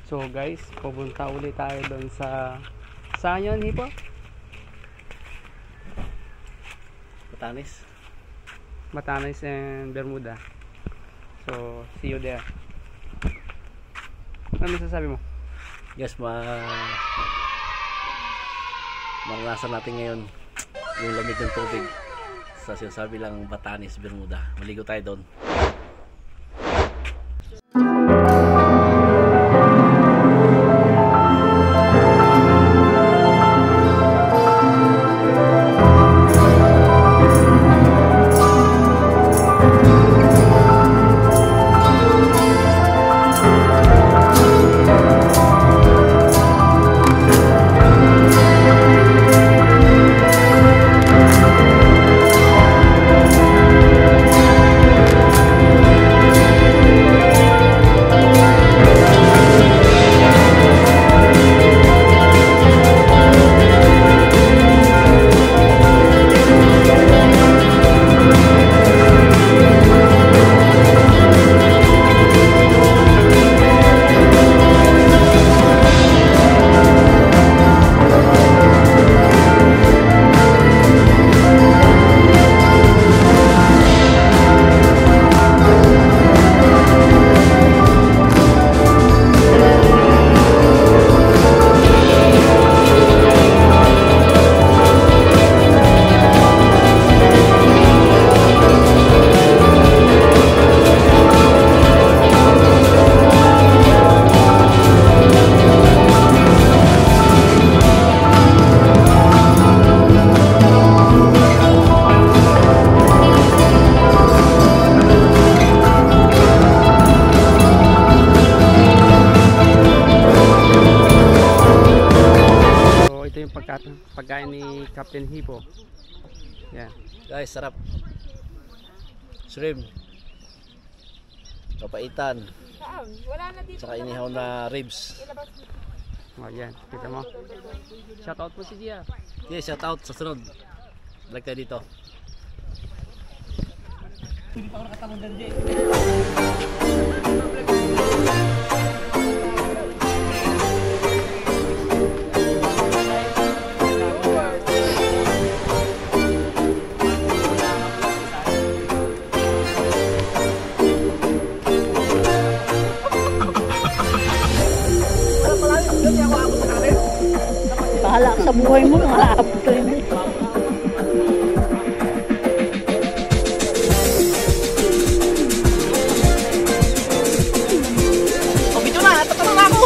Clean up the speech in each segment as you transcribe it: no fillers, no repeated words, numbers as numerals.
So guys, pupunta ulit tayo doon sa saan yun, Hipo? Batanes and Bermuda. So see you there. Ano masasabi mo? Yes, maranasan natin ngayon yung lamig ng tubig sa sinasabi lang Batanes, Bermuda. Maligo tayo doon. Pagkain ni Captain Hipo. Yan. Guys, sarap. Shrimp. Papaitan. Saka inihaw na ribs. Oh, yan. Kita mo. Shout out po si Gia. Yeah, shout out sa sunod. Like tayo dito. Hindi pa ako nakatangon dyan, Jay. Bahala ka sa buhay mo, maabot ka rin. Oh, video na! Tatanong na ako!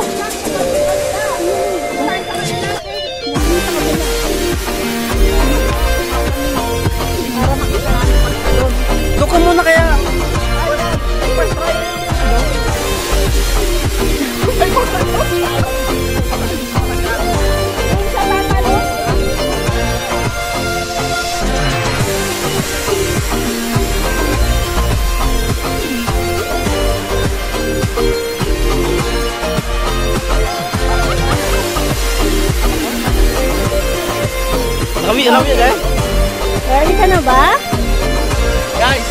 Dukon mo na kaya! Kami guys. Ready ka na ba? Guys.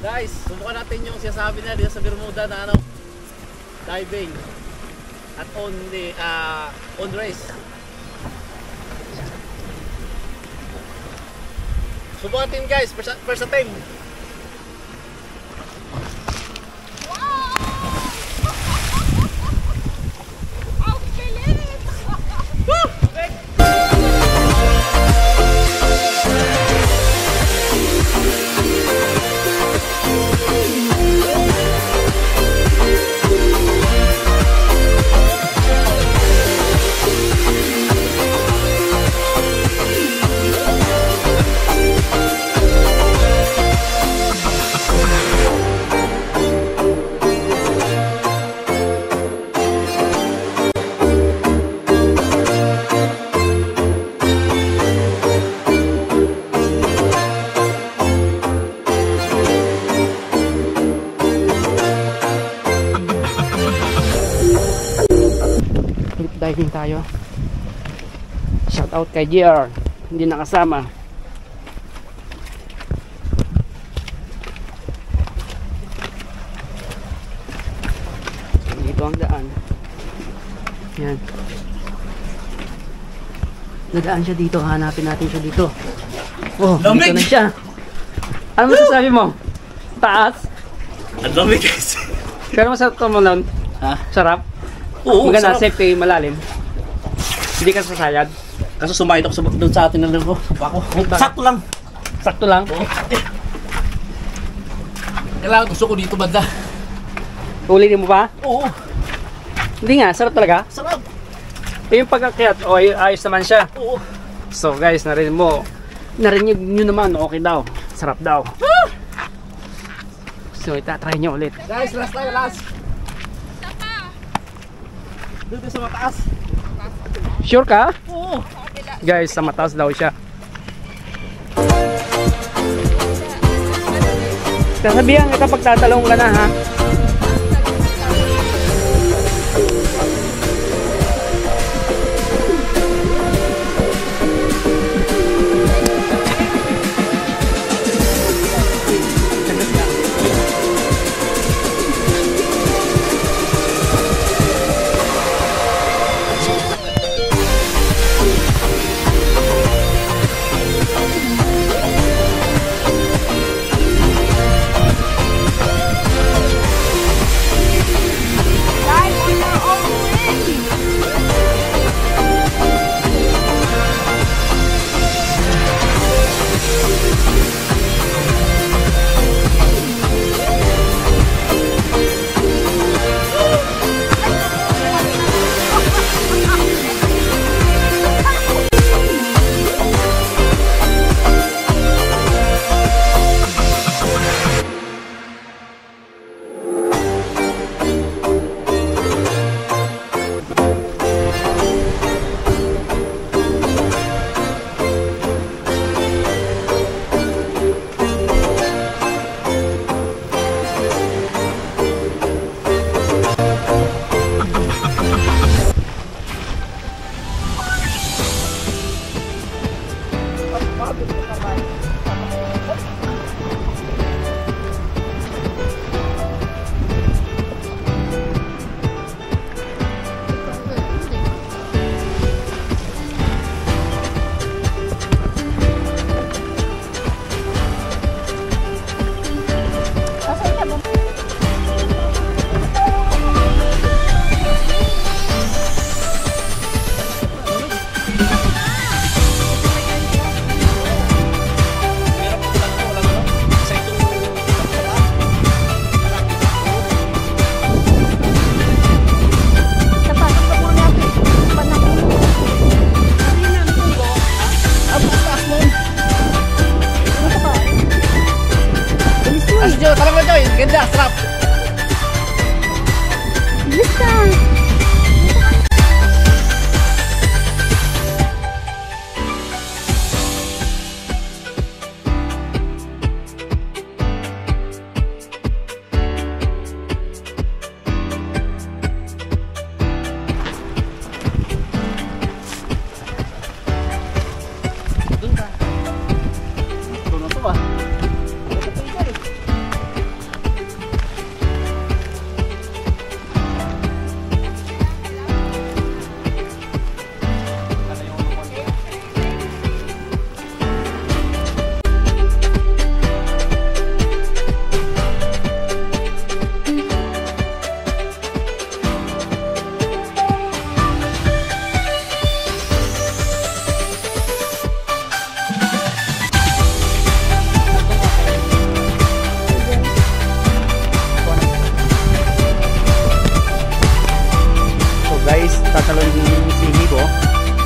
Guys, subukan natin yung sinasabi na dito sa Bermuda na ano, diving at on race. Subukan natin guys, first attempt. diving tayo. Shout out kay JR, hindi nakasama. Dito ang daan. Yan. Nadaan siya dito, hanapin natin siya dito. Oh, Lamig! dito na siya. Ano masasabi mo? Taas? Ang dami guys. Pero masarap to mo nun. Ha? Sarap. Oo, Maganda, sarap. safe, malalim. Hindi ka sasayad. Kaso sumayad ako doon sa atin na ko. Ako. Sakto lang. Sakto lang. Oo. Kailangan gusto ko dito banda. Ulitin mo pa? Oo. Hindi nga, sarap talaga. Sarap. Yung pagkakyat, ayos naman siya. Oo. So guys, narinig nyo naman, okay daw. Sarap daw. So itatry nyo ulit. Guys, last tayo, last. Dito sa mataas. Sure ka? Oo. Guys, sa mataas daw siya. Sasabihan kita pag tatalong ka na ha. Ganda, sarap. Bilis ka. Ito na to ah. tatalon si Hibo.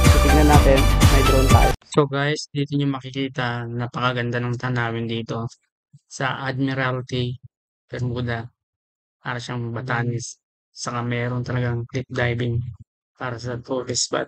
So, tignan natin, may drone tayo. So guys, dito nyo makikita, napakaganda ng tanawin dito sa Admiralty, Bermuda. Para siyang Batanes. Saka meron talagang cliff diving para sa tourist spot.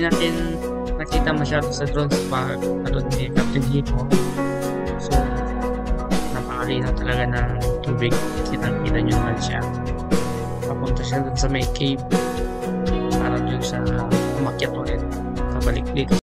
natin nakita masyado sa drones pag ano ni Captain Hito. So, napakalinaw talaga ng tubig. Kitang-kita nyo naman siya. Papunta siya dun sa may cave para dun sa umakyat ulit. Pabalik dito.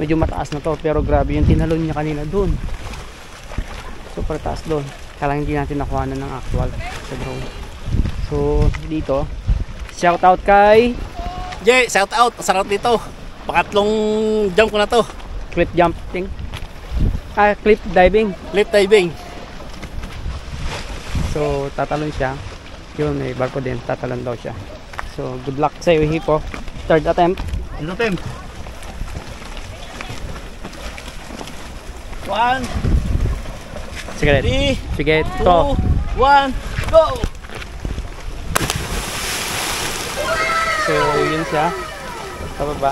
medyo mataas na to, pero grabe yung tinalon niya kanina doon. Super taas doon. Kaya hindi natin nakuha ng actual sa drone. So dito, shout out kay Jay, shout out. Masarap dito. Pangatlong jump ko na to. cliff jumping. Cliff diving. Cliff diving. So tatalon siya. Yun, may barko din, tatalon daw siya. So good luck sa iyo, Hippo. Third attempt. Ano tem? 1, Sige, 3, sige, 2, to. 1, go! So yun siya. Sa baba.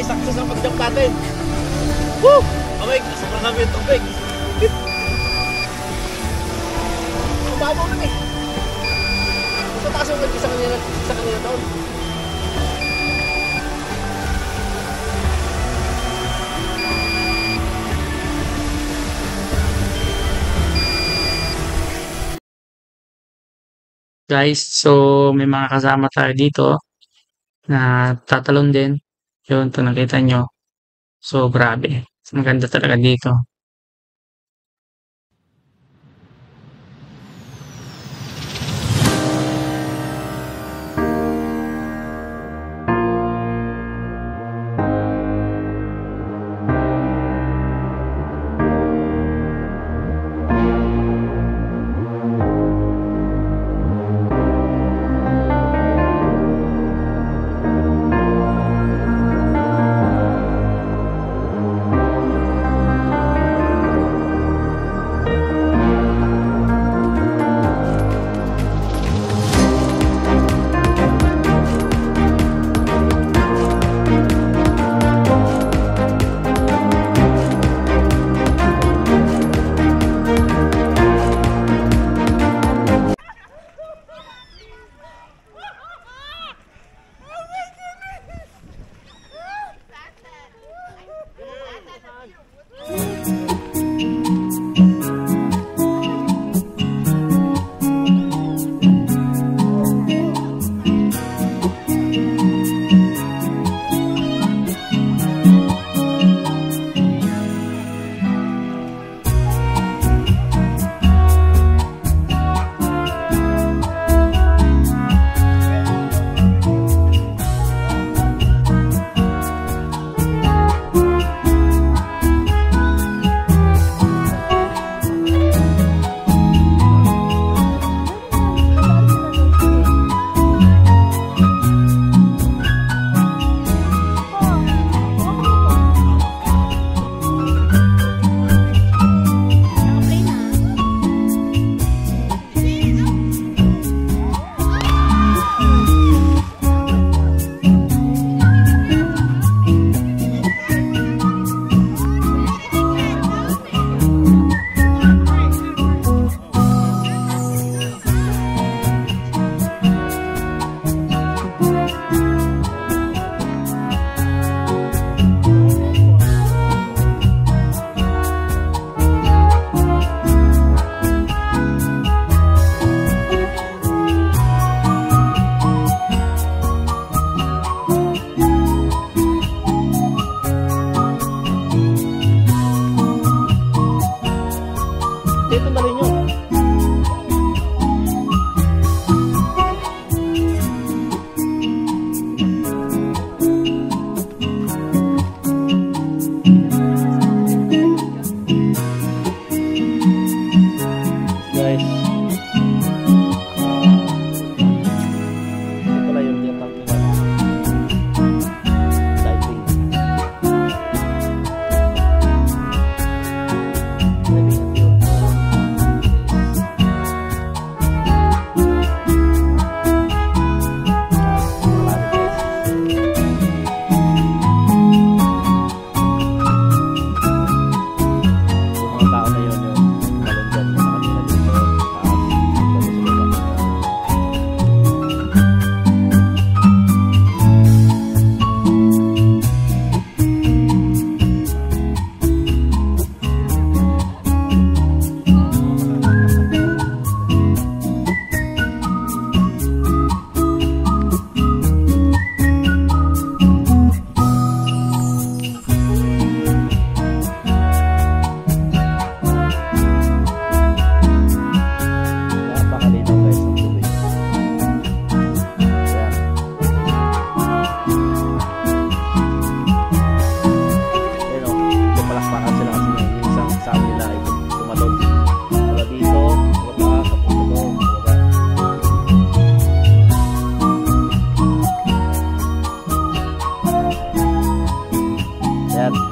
Guys, success ang pag-jump natin. Woo! Away, sobrang kami yung tubig. Mababaw lang eh. Mas mataas yung sa kanila doon. Guys, so may mga kasama tayo dito na tatalon din. Yun, ito nakita nyo. So grabe. Maganda talaga dito.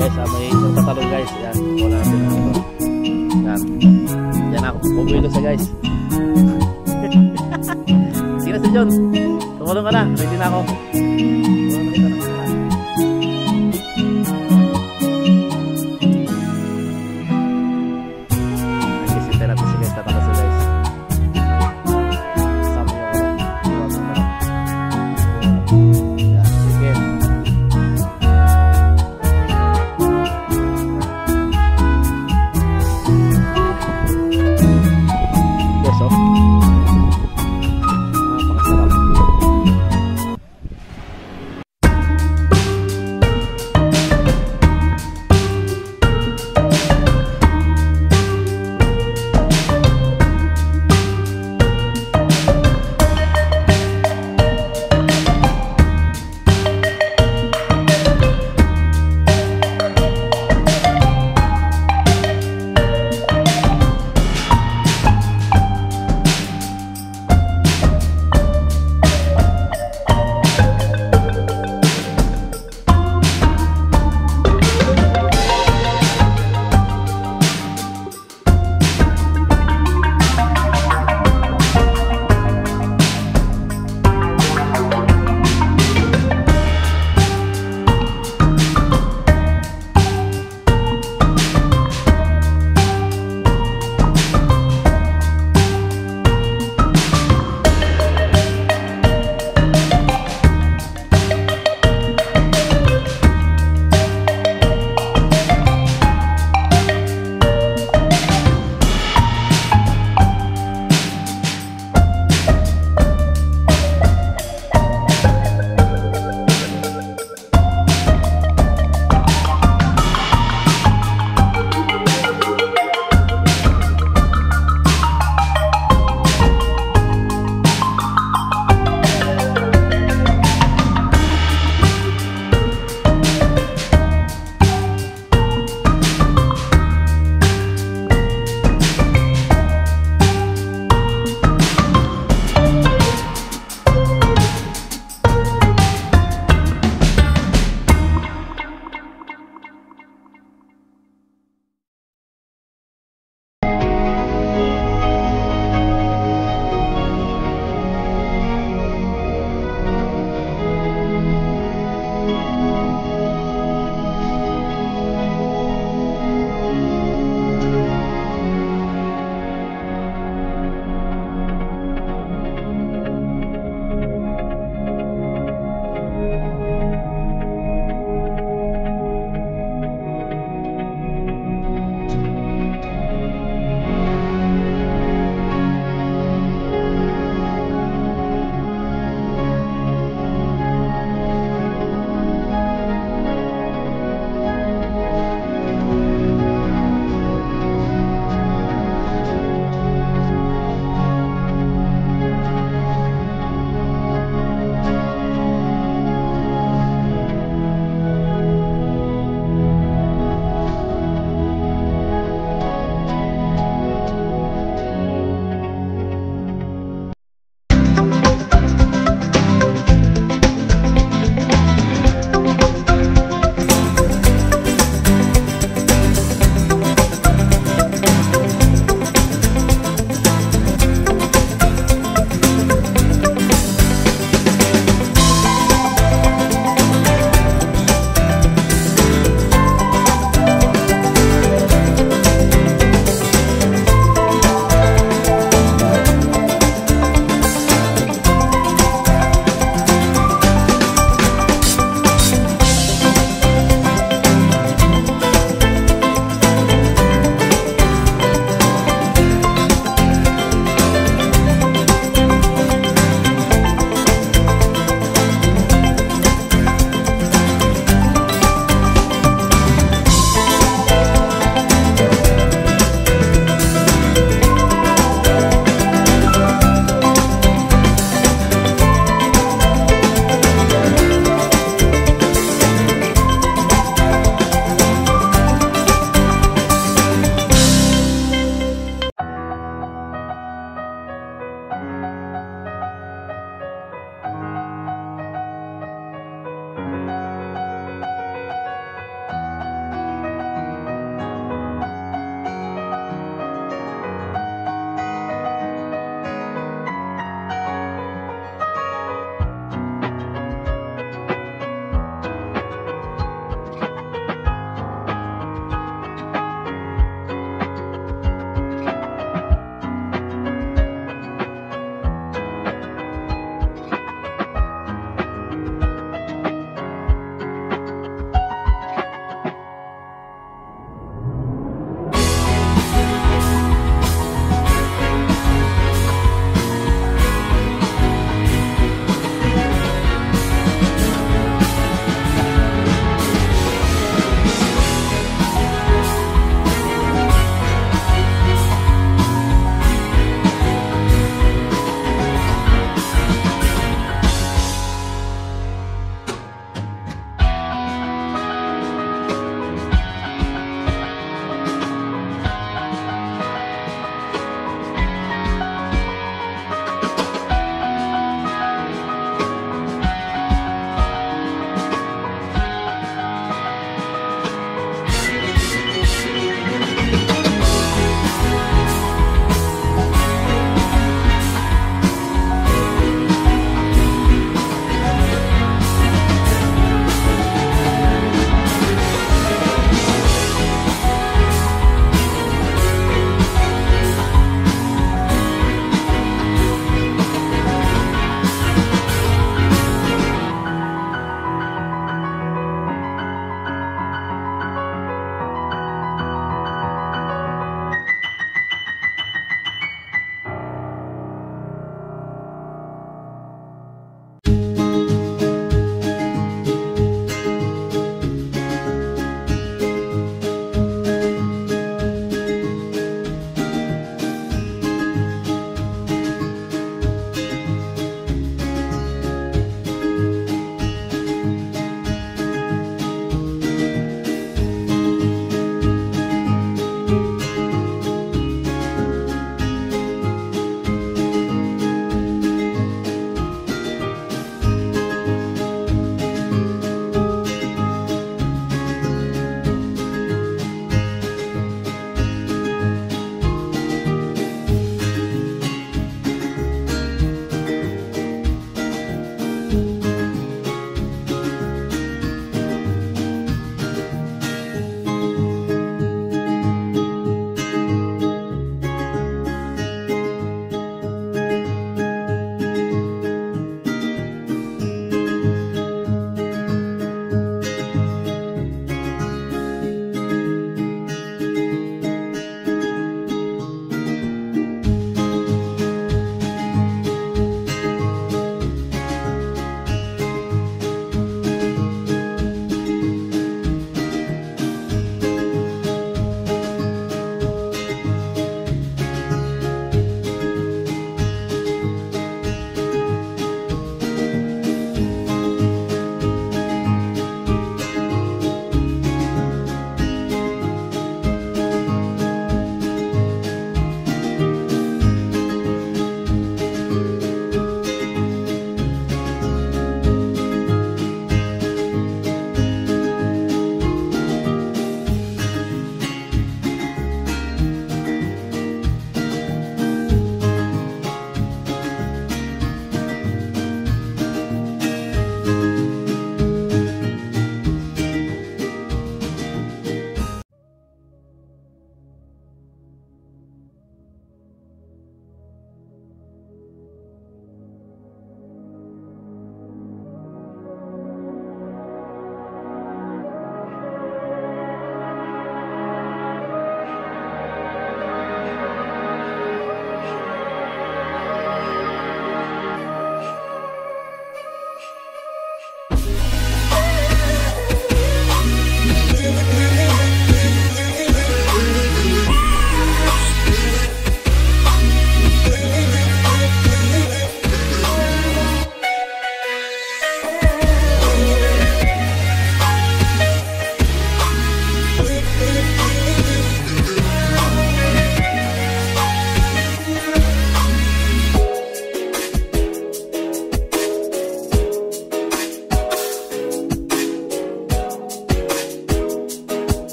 guys, may isang tatalong guys. Yan, wala natin ang ito. Yan. Yan ako. Bumilo siya guys. Sige na si John. Tumulong ka na. Ready na ako. Nagisintay natin si guys. Tatakas si guys. Sama yung yan, sige. Yes, oh. Napakasarap.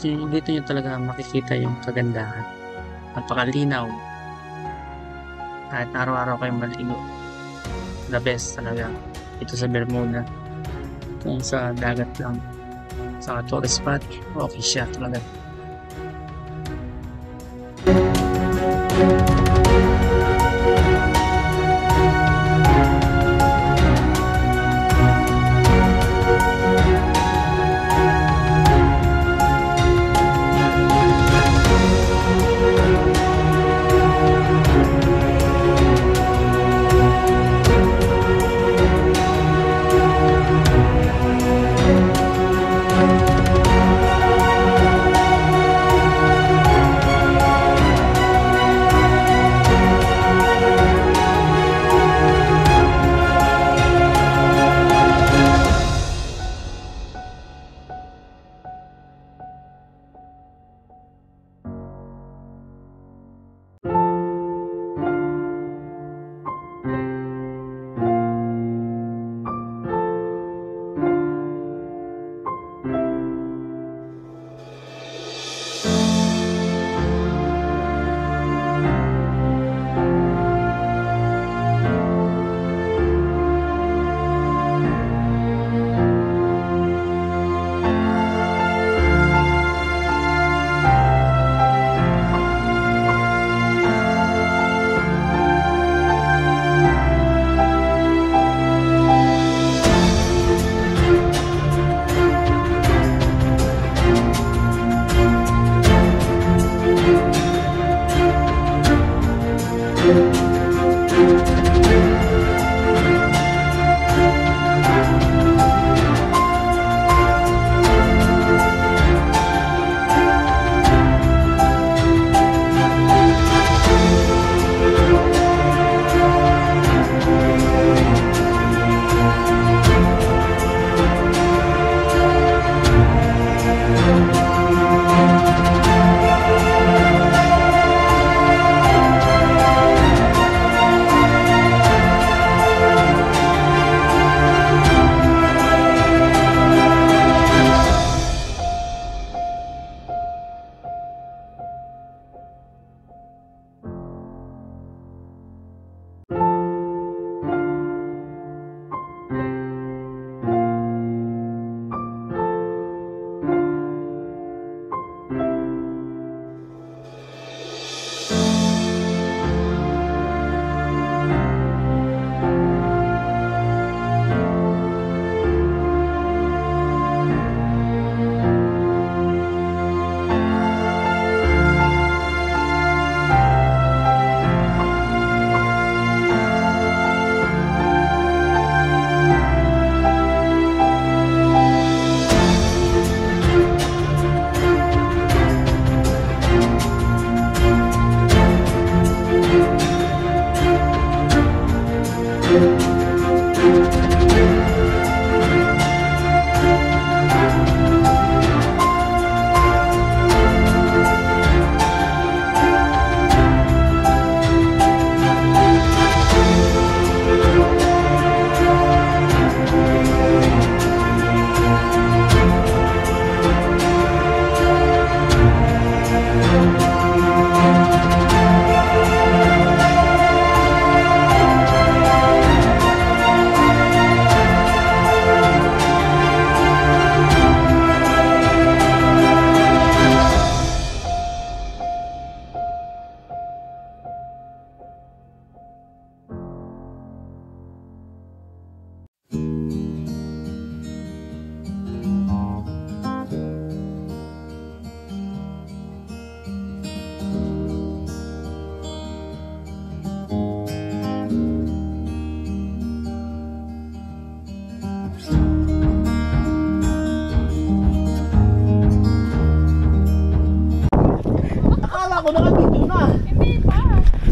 dito nyo talaga makikita yung kagandahan. Napakalinaw. Kahit araw-araw kayo maligo. The best talaga. Ito sa Bermuda. Kung sa dagat lang. Sa tourist spot, okay siya talaga.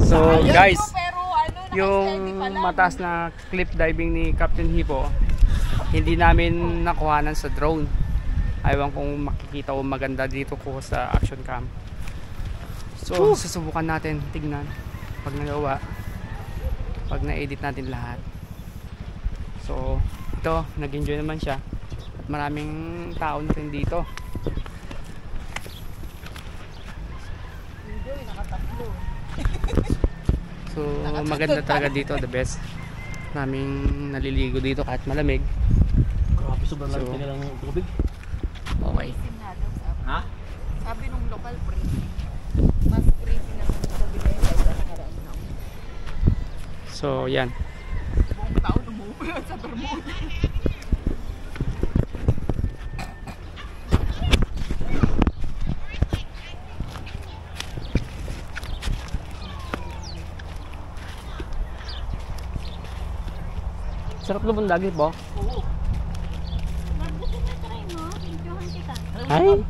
So guys, yung mataas na cliff diving ni Captain Hipo, hindi namin nakuhanan sa drone. Ayaw kung makikita o maganda dito ko sa action cam. So susubukan natin, tignan pag nagawa, pag na-edit natin lahat. So ito, nag-enjoy naman siya at maraming tao na rin dito. So maganda talaga dito, the best. Naming naliligo dito kahit malamig. Grabe, sobrang lamig nila ng tubig. Okay. Ha? Sabi nung local freezing. Mas freezing na ng tubig ngayon kaysa sa nakaraan na. So yan. Buong taon umuwi sa Bermuda. Sarap lumundagi po. Oo. Gusto mo try mo? Enjoyan kita. Ay!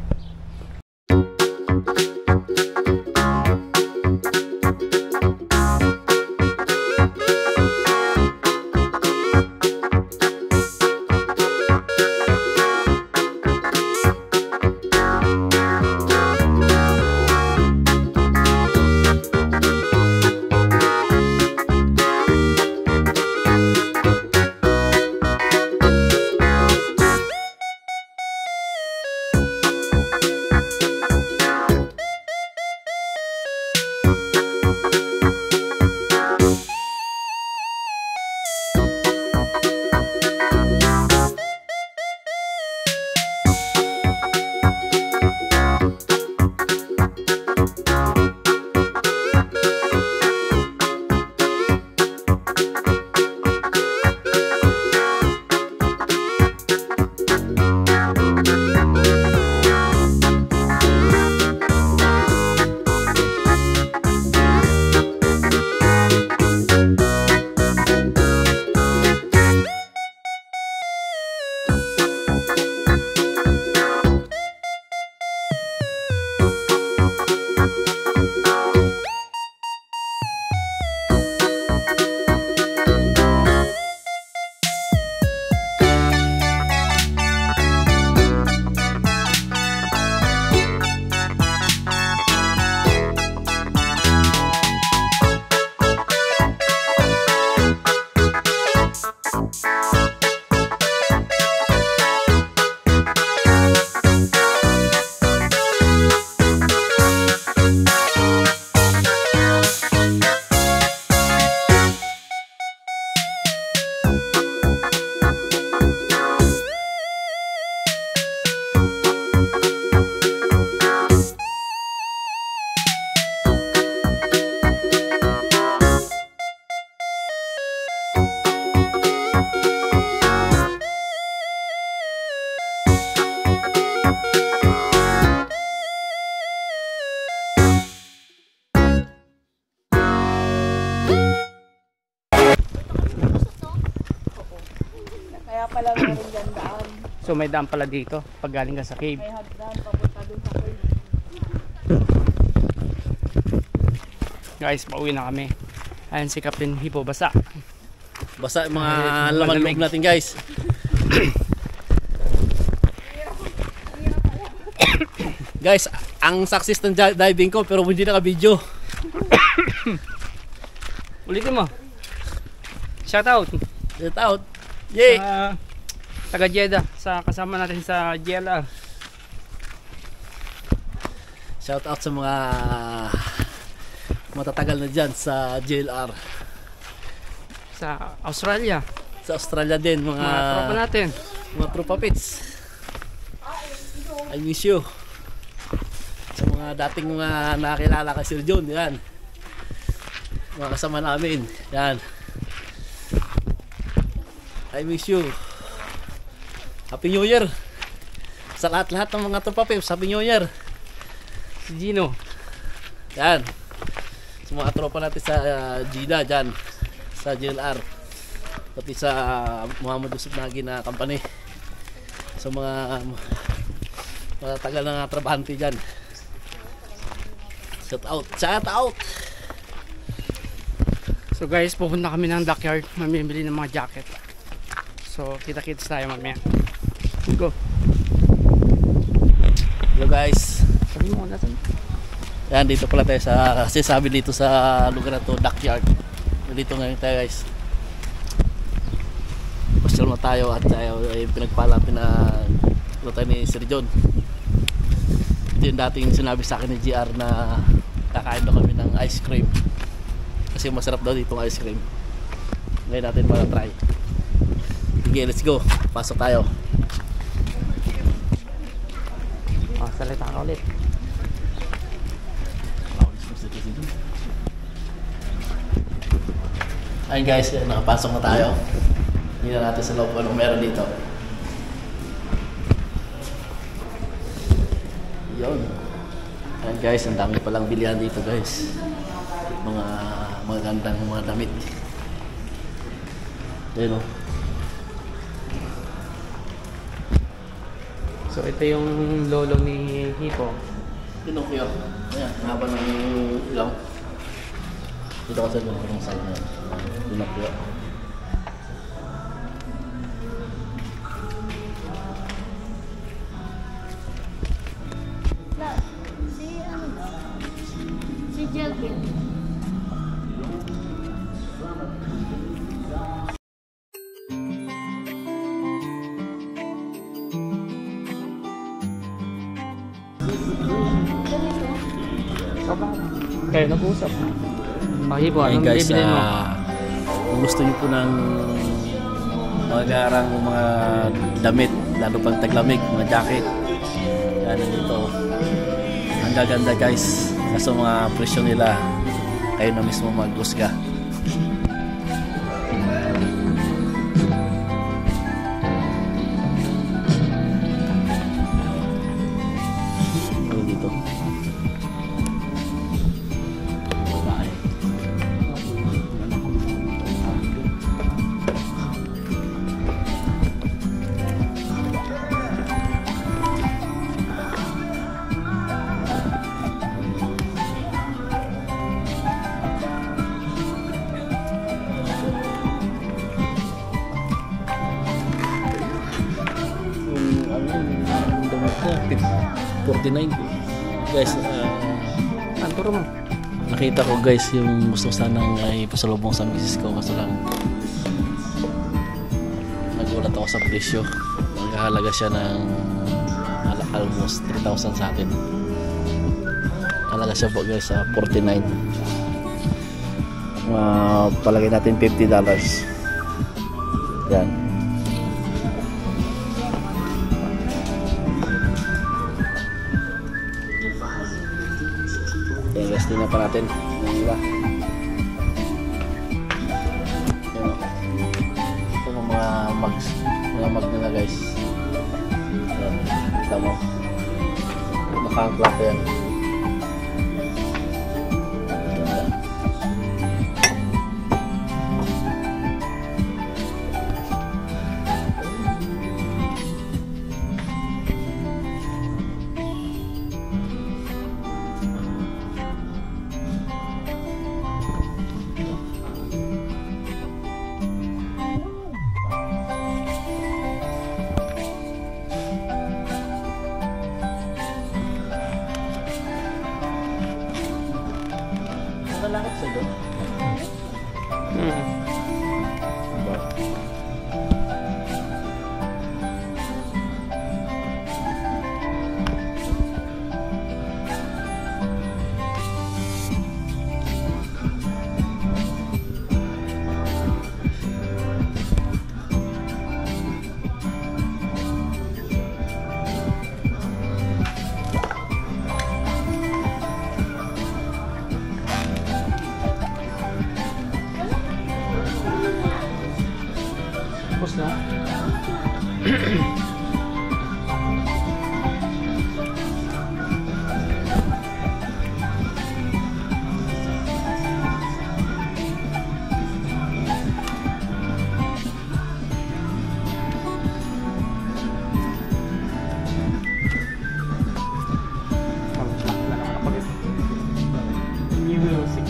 Kaya pala meron dyan daan. So may daan pala dito pag galing ka sa cave. May hagdan papunta doon sa cave. Guys, pauwi na kami. Ayan si Captain Hippo, basa. Basta yung mga Ay, laman malamig. loob natin, guys. Guys, ang success ng diving ko pero hindi naka-video. Ulitin mo. Shout out. Get out. Yay! Sa taga Jeddah, sa kasama natin sa JLR. Shout out sa mga matatagal na dyan sa JLR. Sa Australia. Sa Australia din, Mga tropa natin. mga tropa pits. I miss you. Sa mga dating mga nakakilala kay Sir John, yan. Mga kasama namin, yan. I miss you. Happy New Year. Sa lahat-lahat ng mga tropa pits, Happy New Year. Si Gino. Yan. Sa mga tropa natin sa Jeddah dyan. Sa JLR. Pati sa Muhammad Yusuf Nagi na company. Sa mga matatagal na trabahante dyan. Shout out. Shout out. So guys, pupunta kami ng dockyard. Mamimili ng mga jacket. So kita-kits tayo mamaya. Go. Hello guys. Sabi mo natin. Yan, dito pala tayo sa sinasabi dito sa lugar na to, dockyard. Dito ngayon tayo guys. Pasyal mo tayo at tayo ay pinagpala tayo ni Sir John. Ito yung dating sinabi sa akin ni GR na kakain daw kami ng ice cream. Kasi masarap daw ditong ice cream. Ngayon natin try. Sige, let's go. Pasok tayo. Salita ka ulit. Ayun guys, nakapasok na tayo. Tingnan natin sa loob anong meron dito. Yun. Ayun guys, ang dami palang bilihan dito guys. Mga magandang mga damit. Ayun o. So ito yung lolo ni Hipo. Pinocchio. Ayan, haba ng ilaw. Dito kasi doon yung side na Pinocchio. Si Jelkin. Kayo nag-uusap. Hipo, Ayun anong guys, bibili mo? kung gusto niyo po ng magarang mga damit, lalo pang taglamig, mga jacket, yan nandito. Ang gaganda guys, kaso mga presyo nila, kayo na mismo mag-husga. Ayun dito. Babae. Ang damit na 49 guys. Anturo mo. Nakita ko guys yung gusto sanang ay pasalubong sa misis ko, kaso lang nagulat ako sa presyo. Naghahalaga siya ng almost 3,000 sa atin. Halaga siya po guys sa 49. Palagay natin $50. Yan. Okay guys, tingnan pa natin yung iba. Yan o. Ito mga mags. Mga mag nila guys. Yan. Kita mo. Nakangklap yan. Nakalakot sa doon. Tapos na. Music.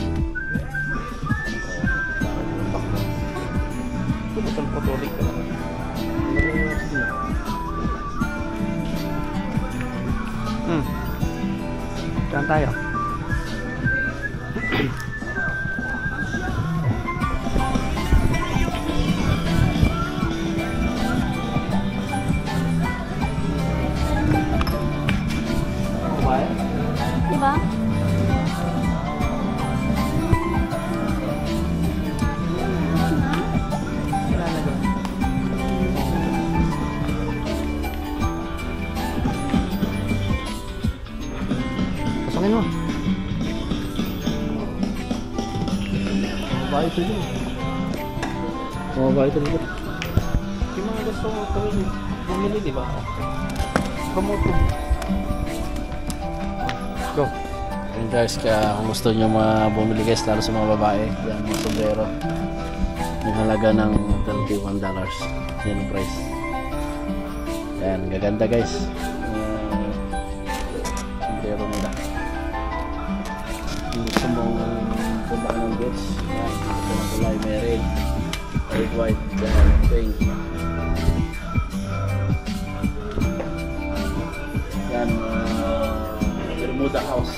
Ito ba itong patuloy ka lang? Saan tayo? Diba? Pakin mo. Babae ito dito. Babae ito dito. Yung mga gusto mo ito bumili, di ba? Promote mo. Go. Ayun guys, kaya kung gusto nyo bumili guys, lalo sa mga babae, yan mga sombrero. Yung halaga ng $31. Yan ang price. Yan, gaganda guys. Sombrero nila. Kung gusto mong punta ng beach, yan, gusto ng kulay, may red, red, white, yan, pink. Yan, Bermuda House.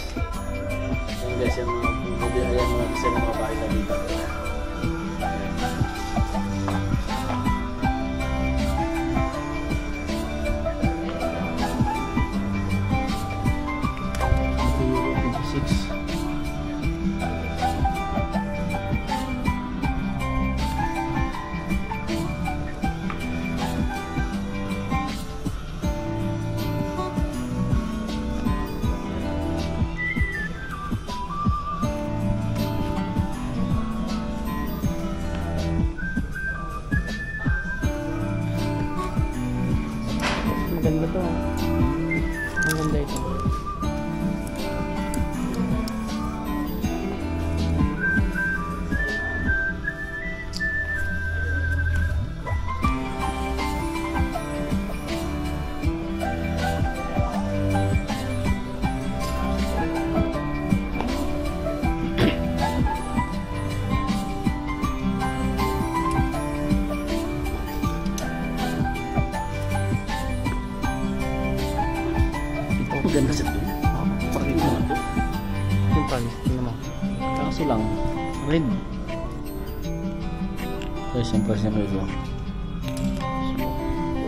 Yan guys, yung mga isa ng mga bahay na dito. Maganda to. Ang ganda ito. Ganda siya ito. Pakit mo ito. Yung pan, tingnan mo. Kaso lang, red. Guys, yung price niya ito.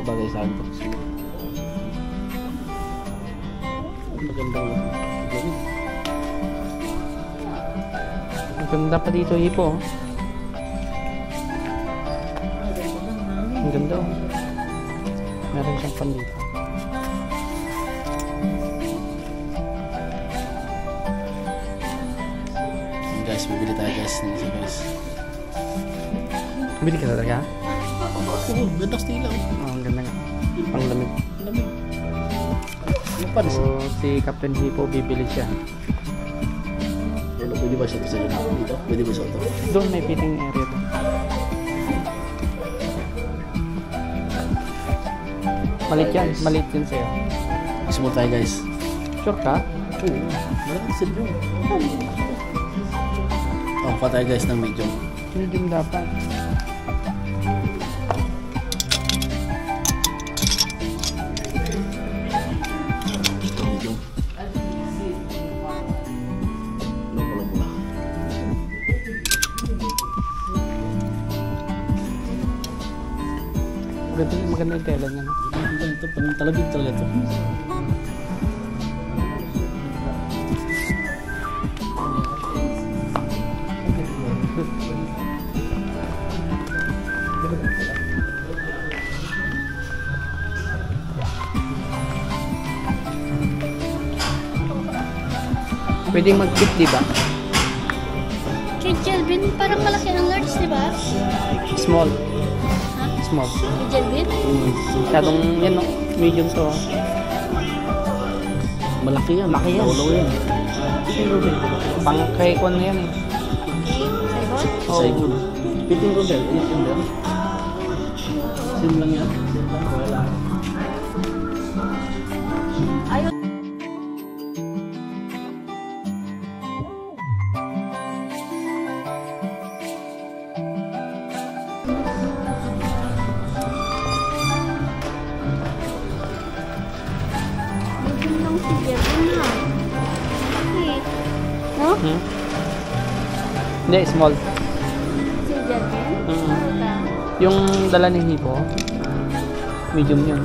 Bagay sa akin ito. Maganda mo. Ang ganda pa dito, Hipo. Ang ganda oh. Meron siyang pan dito. Guys, bibili tayo guys. Nandito guys. Bili ka talaga? Oo, ganda stila. Oh, ang ganda nga. Ang lamig. Lamig. Ano pa So, si Captain Hipo bibili siya. Pwede ba siya sa dito? Pwede ba siya ito? Doon may fitting area doon. Malit yan. Malit yun sa'yo. Gusto mo tayo guys. Sure ka? Oo. Malaki sila yun. Oh, pa tayo guys ng medium. Medium dapat. Medium. Pula-pula. Maganda yung tela niya. No? Ito, pang talabig talaga ito. Pwedeng mag-fit, di ba? Kay Jelvin, parang malaki ang large, di ba? Small. Ha? Small. Kay Jelvin? Masyadong yan, no? Medium to. Malaki yan. Malaki yan. Lawlaw yan. Pang kay Kwan na yan eh. Saibon? Saibon. Piting rodel. Init yun din. Sim lang yan. Wala. Ayun. Medium lang si Jelvin na. Okay. No? Hmm? Hindi, small. Si Jelvin? Wala. Yung dala ni Hipo, medium yun.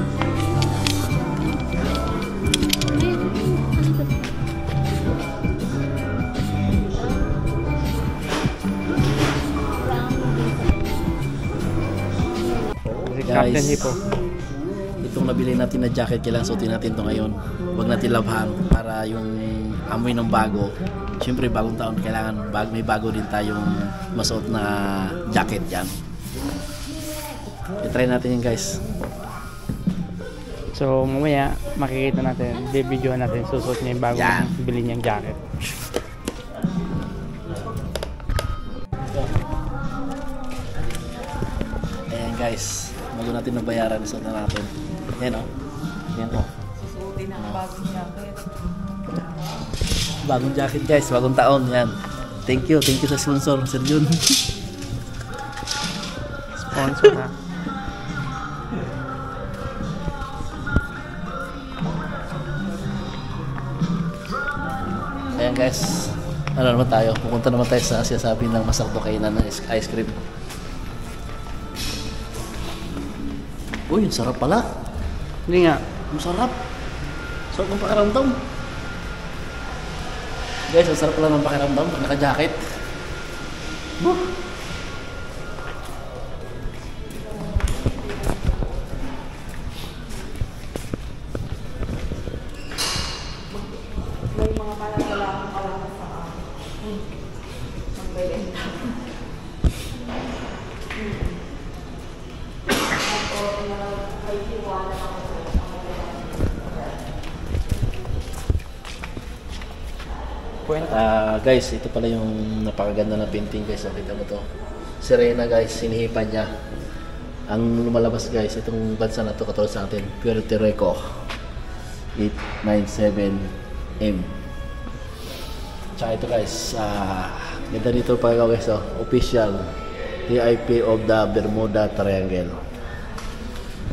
Si Guys. Captain Hipo. Itong Itong nabili natin na jacket, kailangan suotin natin ito ngayon. Huwag natin labhan para yung amoy ng bago. Siyempre bagong taon, kailangan may bago din tayong masuot na jacket yan. I-try natin yun guys. So mamaya makikita natin, bibidyohan natin susuot niya yung bagong Yan. bili niyang jacket. Ayan guys, bago natin nabayaran, isuot na natin. Yan o. Yan o. Susuotin ang bagong jacket. Bagong jacket guys, bagong taon. Yan. Thank you sa sponsor, Sir Jun. Sponsor ha. Ayan guys, ano naman tayo? Pupunta naman tayo sa sinasabi ng masarap to kainan ng ice cream. Uy, ang sarap pala. Hindi nga. Ang sarap. Sarap ng pakiramdam. Guys, ang sarap pala ng pakiramdam pag naka-jacket. May mga kalagalakan kalaman sa magbenta. Guys, ito pala yung napakaganda na painting guys. Kita mo to. Serena guys, sinihipan niya. Ang lumalabas guys, itong bansa na to katulad sa atin, Puerto Rico 897M. Tsaka ito guys, ganda dito pa guys, official VIP of the Bermuda Triangle.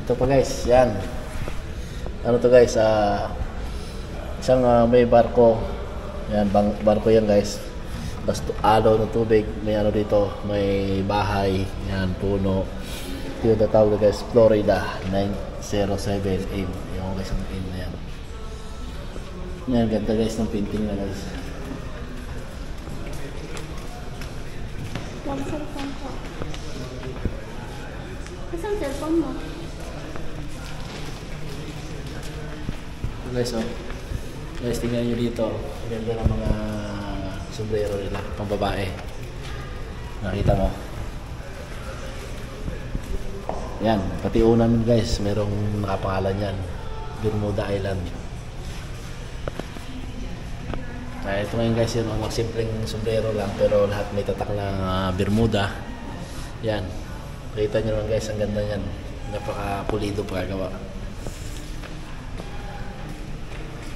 Ito pa guys, yan. Ano to guys, isang may barko. Yan, barko yan guys. Basta alo ng tubig, may ano dito, may bahay, yan, puno. Ito yung tatawag guys, Florida 907M. Yung guys, ang M na yan. Yan, ganda guys ng painting na guys. Wala cellphone ko. Kasang cellphone mo? So guys, guys, tingnan nyo dito. Ganda ng mga sombrero nila, pang babae. Nakita mo? Yan, pati unan guys, merong nakapangalan yan. Bermuda Island. Ito ngayon guys, yun ang simpleng sombrero lang, pero lahat may tatak na Bermuda. Yan. Nakita nyo lang guys, ang ganda yan. Napaka-pulido pagkagawa.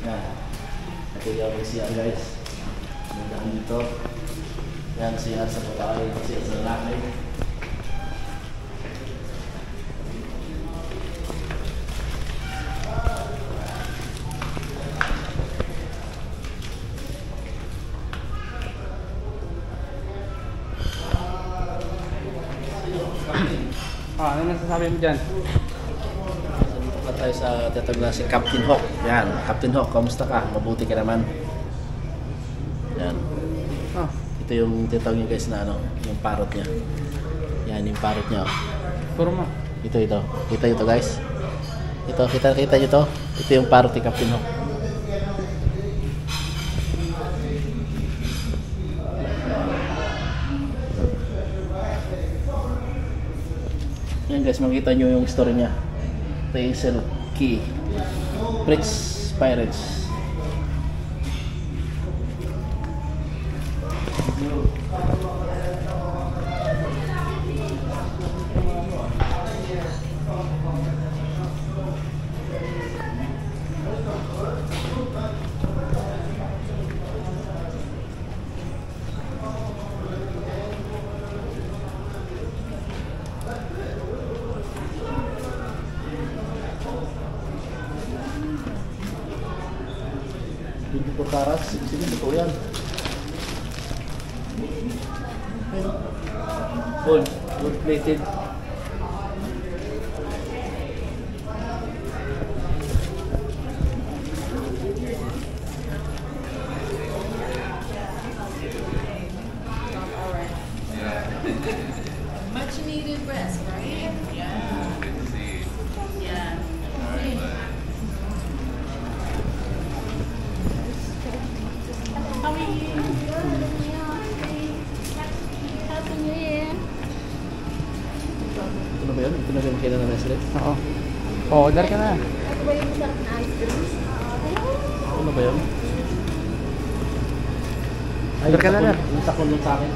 Yan. Ito yung siya guys. Nandahan dito. Yan, siya sa babae, siya sa lalaki. Ano nasasabi mo dyan? Dito pa tayo sa tatag na si Captain Hawk. Yan, Captain Hawk, kamusta ka? Mabuti ka naman. Yan. Ito yung tinatawag niya guys na ano, yung parrot niya. Yan, yung parrot niya. Puro mo. Ito. Kita ito guys. Ito, kita niyo to. Ito yung parrot ni Captain Hawk. Yan guys, makita nyo yung story niya. Hazel Key, Prince Pirates. Hindi po taras, sige, totoo yan. Gold plated. Much needed rest, right? Yeah. Good to see you. Yeah. ka na ng ice cream? Oo. Order ka na. Ano ba yun? Order ka na na. Yung sakon nun sa akin.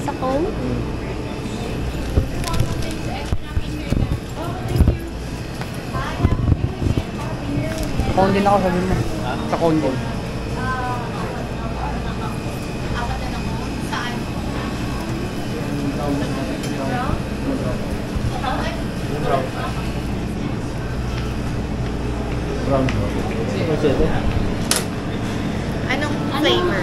Sa cone? Sa cone din ako, sabi mo. Sa cone din. Brown. What's it? Anong flavor?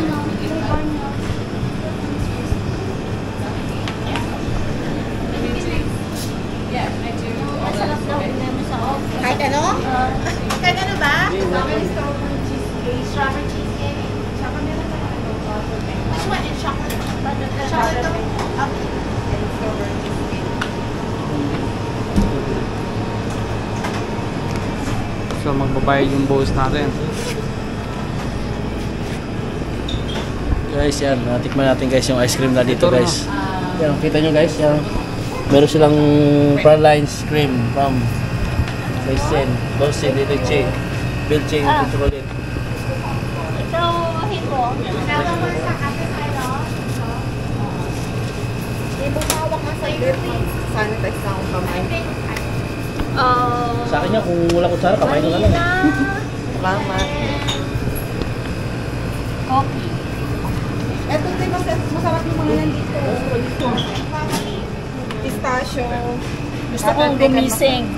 Masarap daw. Memo sa off. Kahit ano? Kahit ano ba? Strawberry cheesecake. Which one? In chocolate? Chocolate daw? Okay. So magbabayad yung boss natin. Guys, yan. Natikman natin guys yung ice cream na dito guys. Yan, kita nyo guys. Yan. Meron silang praline cream from Maisen, Dolce de Leche, Belching, chocolate. Ito, hipo. Hindi mo hawak na sa'yo, please. Sanitize na akong kamay. Sa akin yan, kung wala kutsara, kamay ko na lang. Salamat. Coffee. Eto tayo, masarap yung mga nandito. Pistachio. Gusto kong gumising.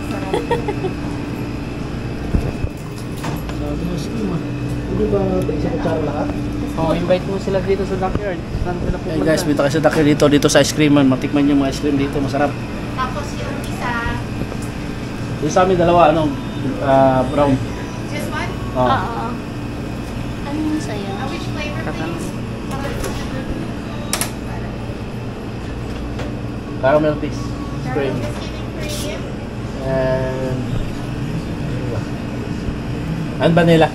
Sabi mo, sige ma. Hindi ba isang kutsara lahat? Oh, invite mo sila dito sa backyard. Saan sila Hey pupunta? guys, punta kayo sa Dakar dito sa ice cream man. Matikman yung mga ice cream dito, masarap. Tapos yung isa. Yung sa amin dalawa, brown. Just one? Oh. Oo. Ano yung sa'yo? Which flavor, please? Caramel piece. Cream. Cream. And vanilla.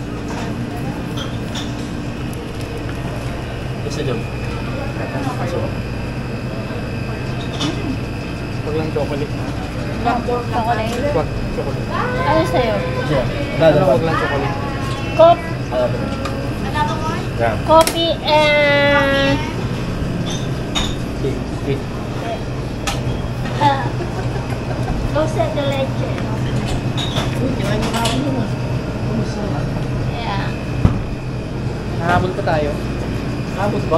Isa dyan. Huwag lang chocolate. Chocolate. Huwag chocolate. Ano sa'yo? Isa. Huwag lang chocolate. Another one? Yeah. Coffee and Okay. dulce de leche. Yeah. Nahabol pa tayo. Abot ba?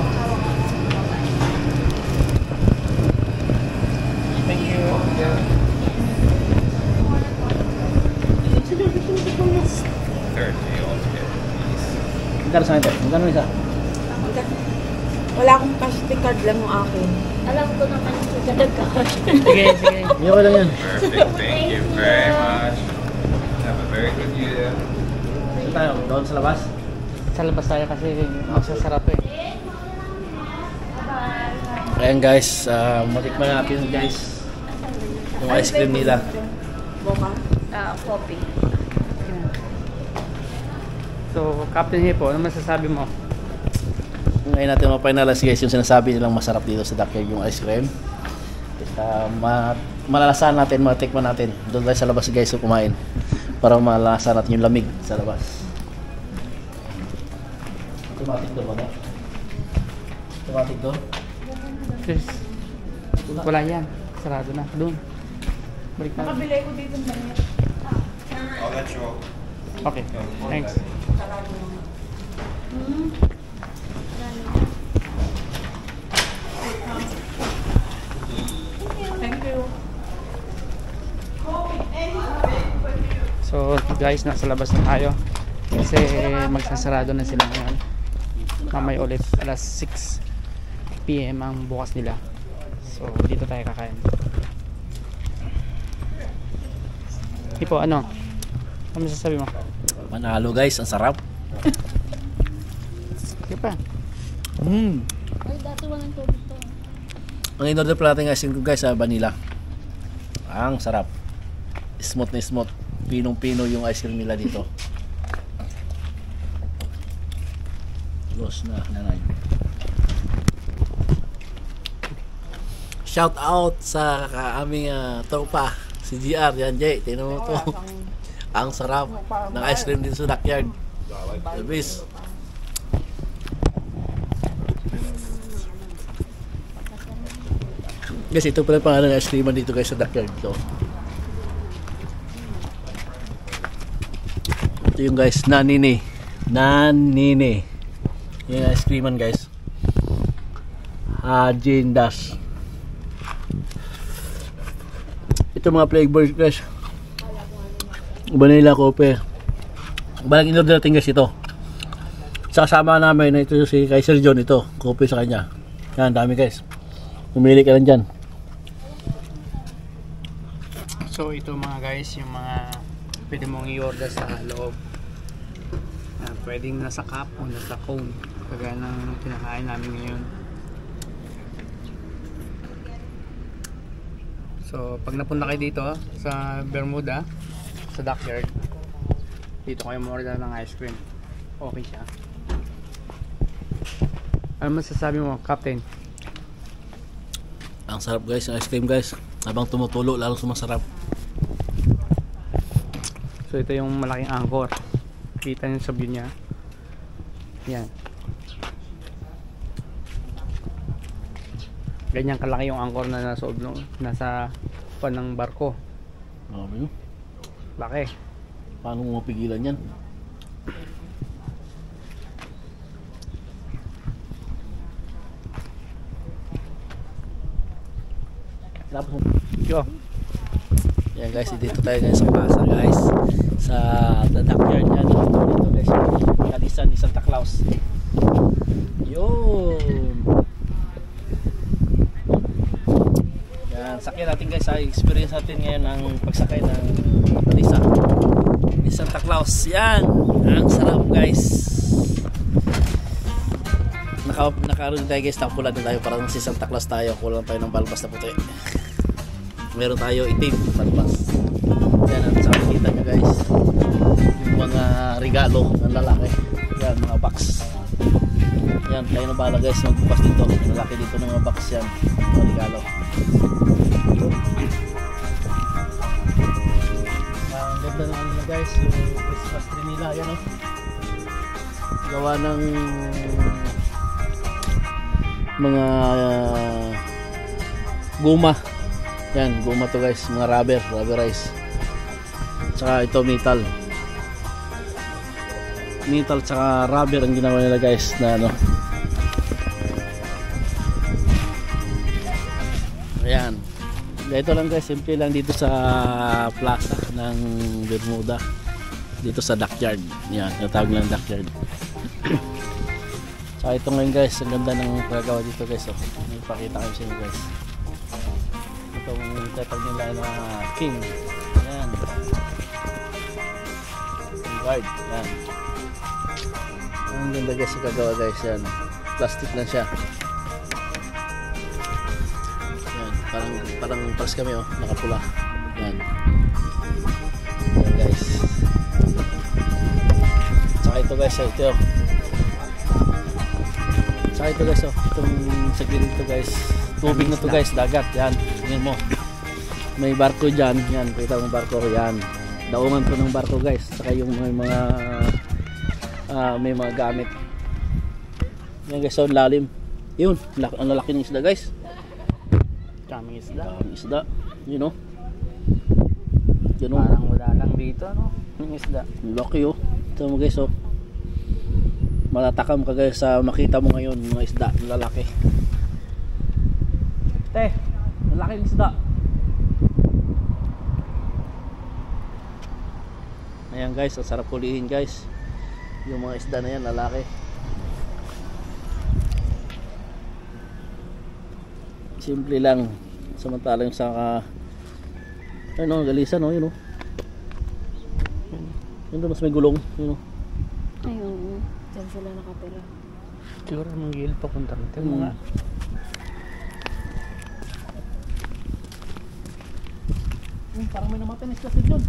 Thank you. Magkano sa akin? Magkano isa? Wala akong cash card lang yung akin. Alam ko naman yung gagawin. Sige, sige. Hindi ko lang yan. Perfect. Thank you very much. Have a very good year. Saan tayo? Doon sa labas? Sa labas tayo kasi masasarap eh. Ayan guys, matikman natin guys yung ice cream nila. Boka. Coffee. So, Captain Hippo, ano masasabi mo? Ngayon natin ma-finalize guys yung sinasabi nilang masarap dito sa Dakar yung ice cream. Malalasahan natin, matikman natin. Doon tayo sa labas guys so kumain para malalasahan natin yung lamig sa labas. Automatic doon ba? Automatic doon? Please. Wala yan. Sarado na. Doon. Balik na. Nakabili ko dito na yun. I'll let you all. Okay. Thanks. Thank you. So guys, nasa labas na tayo. Kasi magsasarado na sila ngayon. Mamaya ulit alas 6 PM ang bukas nila. So dito tayo kakain. Hippo, ano? Ano masasabi mo? Manalo guys, ang sarap. Sige pa. Ay, dati walang tubig to. Ang in-order pala natin guys, vanilla. Ang sarap. Smooth na smooth. Pinong-pino yung ice cream nila dito. Los na nanay. shout out sa aming tropa si GR. Yan Jay, tingnan mo to. Ang sarap ng ice cream dito sa Dockyard. Service. Guys, ito pala pangalan ng ice cream dito guys sa Dockyard dito. Ito yung guys, Nanini. Nanini. Yung ice creaman guys. Hajin Das. Ito mga flavors guys. Vanilla coffee. Balang in-order natin guys ito. Sasama namin na ito si Kaiser John ito. Coffee sa kanya. Yan, dami guys. Pumili ka lang dyan. So ito mga guys, yung mga pwede mong i-order sa loob. Pwedeng nasa cup o nasa cone. Kagaya ng kinakain namin ngayon. So pag napunta kayo dito sa Bermuda, sa Dockyard, dito kayo ma-order ng ice cream. Okay siya. Ano masasabi mo, Captain? Ang sarap guys, yung ice cream guys. Habang tumutulo, lalong sumasarap. So ito yung malaking angkor. Kita nyo sa view niya. Yan. Ganyan kalaki yung angkor na nasa loob, nasa pan ng barko. Grabe. Laki. Paano mo mapigilan yan? Tapos Yo. yan guys, dito tayo guys sa plaza guys. Sa the Dockyard yan. Dito guys. Kalisan ni Santa Claus. Yun. Yan. Sakyan natin guys. Experience natin ngayon ang pagsakay ng kalisan ni Santa Claus. Yan. Ang sarap guys. Nakaroon tayo guys. Tapulan na tayo. Parang si Santa Claus tayo. Kulang tayo ng balbas na puti. Meron tayo itim. Balbas. Yan ang sa makikita nyo guys. Yung mga regalo ng lalaki. Yan mga box. Yan tayo na bala guys. Magbukas dito. Lalaki dito ng mga box yan. Mga regalo. Ang ganda na ano guys. Yung Christmas tree nila. Yan oh. Gawa ng mga guma. Yan, guma to guys, mga rubberized. Tsaka ito metal. Metal tsaka rubber ang ginawa nila guys na ano. Ayan. Ito lang guys, simple lang dito sa plaza ng Bermuda. Dito sa Dockyard. Yan, natawag lang Dockyard. Tsaka ito ngayon guys, ang ganda ng paggawa dito guys. Oh. May pakita kayo sa inyo guys. Itong tatag nila na king. Ayan. Guard. Ayan. Ang ganda guys sa kagawa guys. Yan. Plastic lang siya. Ayan. Parang pares kami oh. Nakapula. Ayan. Ayan guys. Tsaka ito guys. Ito oh. Tsaka ito guys oh. Itong sa gilid ito guys. Tubig na to guys, dagat, yan. Tingnan mo. May barko dyan, yan. Kita mo barko, yan. Daungan to ng barko guys. Saka yung may mga gamit. Yan guys, so lalim. Yun, ang lalaki ng isda guys. Kaming isda. Kaming isda, you know. Yun, Parang wala lang dito, no? Yung isda. Laki oh. Ito mo guys oh. Malatakam ka guys sa makita mo ngayon mga isda, lalaki. Te, malaki ng isda. Ayan guys, ang sarap pulihin guys. Yung mga isda na yan, lalaki. Simple lang. Samantalang sa ano, galisan oh, yun oh. Yun doon mas may gulong, yun oh. Ayun, dyan sila nakatira. Siguro mang gilid papunta natin mga. Parang may namatay na isla dyan.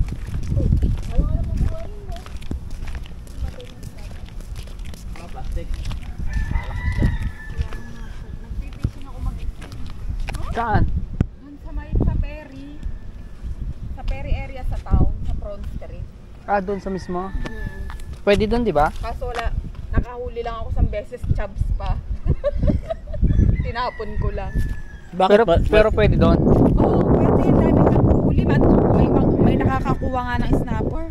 Plastic. Saan? Ah, doon sa mismo? Pwede doon, di ba? Kaso wala, nakahuli lang ako 1 beses, chubs pa. Tinapon ko lang. Pero, pero pwede doon. Oo, pwede yung dami kang huli. May nakakakuha nga ng snapper.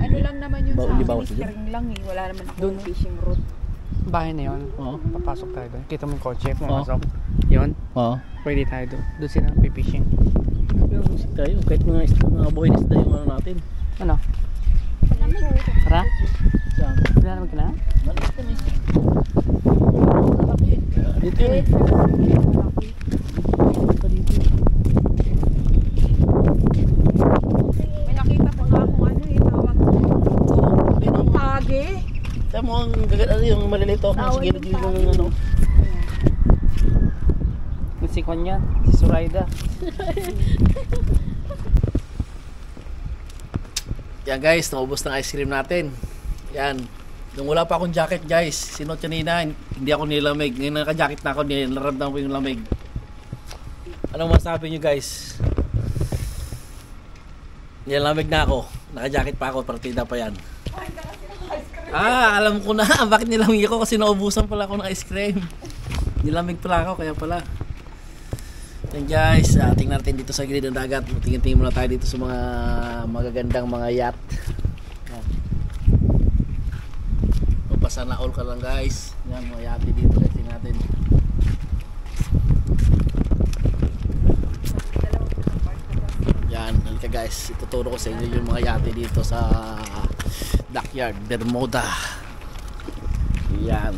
Ano lang naman yun sa akin, string lang eh. Wala naman doon fishing route. Bahay na yun. Oo. Papasok tayo doon. Kita mo yung kotse, pumasok. Yun. Oo. Pwede tayo doon. Doon sila pipishing. Pero musik tayo. Kahit mga buhay na isda yung ano natin. Ano? Tara? Saan? Wala naman ka na? Maliit yan eh. Malaki. Dito yun eh. May nakita pa nga akong ano eh, tawag. Ang pagi. Tayo mo ang gagana yung malilito. Sa gilid yung ano. Yung si Kwan yan. Si Suraida. Yan guys, naubos ng ice cream natin. Yan. Nung wala pa akong jacket guys, sinot kanina, hindi ako nilamig. Ngayon naka-jacket na ako, naramdaman ko yung lamig. Anong masabi nyo guys? Nilamig na ako. Naka-jacket pa ako, partida pa yan. Alam ko na. Bakit nilamig ako? Kasi naubusan pala ako ng ice cream. Nilamig pala ako, kaya pala. Yan guys, tingnan natin dito sa gilid ng dagat. Tingin-tingin muna tayo dito sa mga magagandang mga yacht. Sana all ka lang guys. Yan, mga yati dito guys, tingnan natin. Yan, halika guys, ituturo ko sa inyo yung mga yati dito sa Dockyard Bermuda. Yan.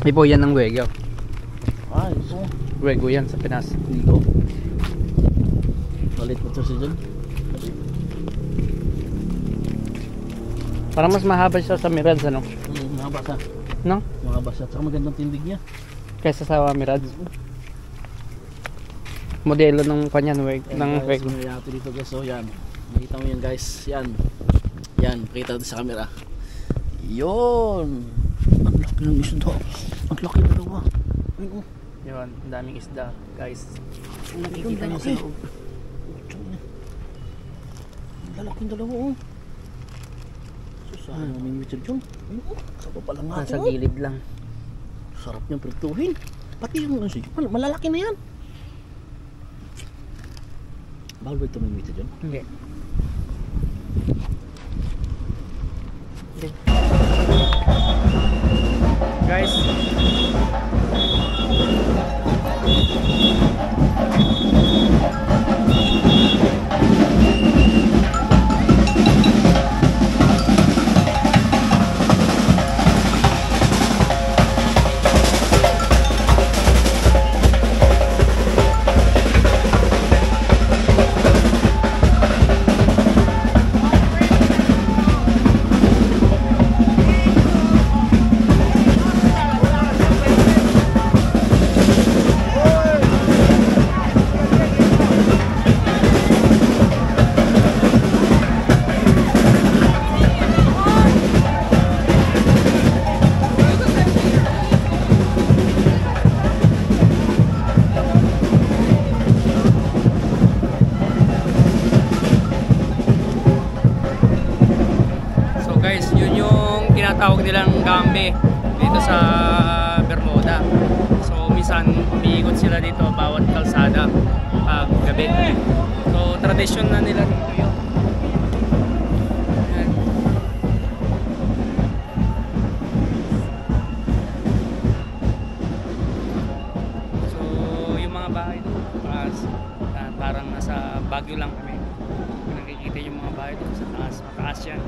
Di po yan ng Wego. Ito. Wego yan sa Pinas. Dito. Balit mo ito siya dyan. Parang mas mahaba siya sa Mirage, ano? Mahaba siya. No? Mahaba siya. Tsaka magandang tindig niya. Kaysa sa Mirage. Modelo ng kanyan, ng Wego. May yato dito guys. So yan. Makita mo yan guys. Yan. Yan. Pakita natin sa camera. Yun. Ang laki ng isda. Ang laki na dalawa. Yun, ang daming isda, guys. Nakikita nyo sa'yo. Ang lalaking dalawa oh. Susahan namin Richard John. Saba pa lang Nasa natin. gilid lang. Sarap niyang prituhin. Pati yung malalaki na yan. Bawal ba ito may Richard John? Hindi. Guys, tinatawag nilang gambe dito sa Bermuda. So minsan umiikot sila dito bawat kalsada pag gabi. So tradisyon na nila dito yun. Ayan. So yung mga bahay doon parang nasa Baguio lang kami. Nakikita yung mga bahay doon sa taas. Mataas yan.